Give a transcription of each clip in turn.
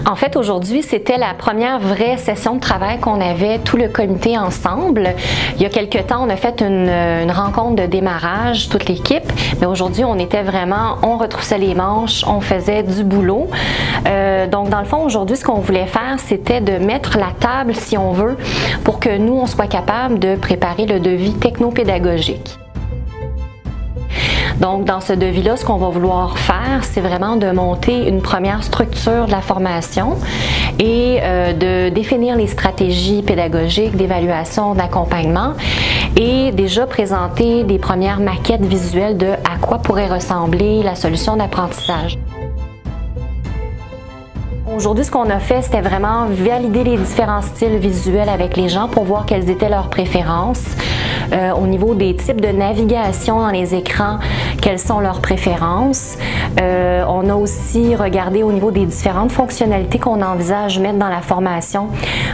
En fait, aujourd'hui, c'était la première vraie session de travail qu'on avait tout le comité ensemble. Il y a quelques temps, on a fait une rencontre de démarrage, toute l'équipe, mais aujourd'hui, on retroussait les manches, on faisait du boulot. Donc, dans le fond, aujourd'hui, ce qu'on voulait faire, c'était de mettre la table, si on veut, pour que nous, on soit capable de préparer le devis technopédagogique. Donc, dans ce devis-là, ce qu'on va vouloir faire, c'est vraiment de monter une première structure de la formation et de définir les stratégies pédagogiques d'évaluation, d'accompagnement et déjà présenter des premières maquettes visuelles de à quoi pourrait ressembler la solution d'apprentissage. Aujourd'hui, ce qu'on a fait, c'était vraiment valider les différents styles visuels avec les gens pour voir quelles étaient leurs préférences. Au niveau des types de navigation dans les écrans, quelles sont leurs préférences. On a aussi regardé au niveau des différentes fonctionnalités qu'on envisage mettre dans la formation,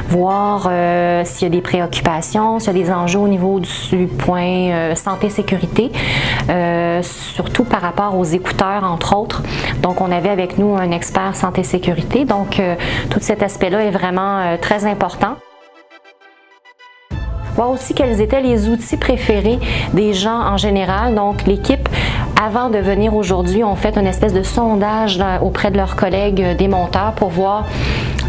voir s'il y a des préoccupations, s'il y a des enjeux au niveau du point santé-sécurité, surtout par rapport aux écouteurs, entre autres. Donc, on avait avec nous un expert santé-sécurité. Donc, tout cet aspect-là est vraiment très important. Voir aussi quels étaient les outils préférés des gens en général. Donc, l'équipe, avant de venir aujourd'hui, ont fait une espèce de sondage auprès de leurs collègues des monteurs pour voir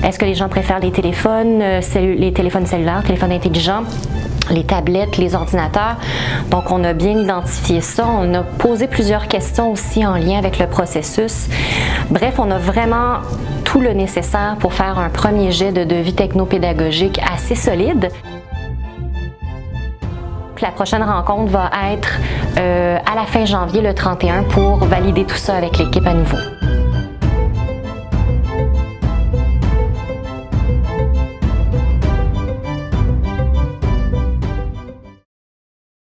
est-ce que les gens préfèrent les téléphones cellulaires, téléphones intelligents, les tablettes, les ordinateurs. Donc, on a bien identifié ça. On a posé plusieurs questions aussi en lien avec le processus. Bref, on a vraiment tout le nécessaire pour faire un premier jet de devis technopédagogique assez solide. La prochaine rencontre va être à la fin janvier, le 31, pour valider tout ça avec l'équipe à nouveau.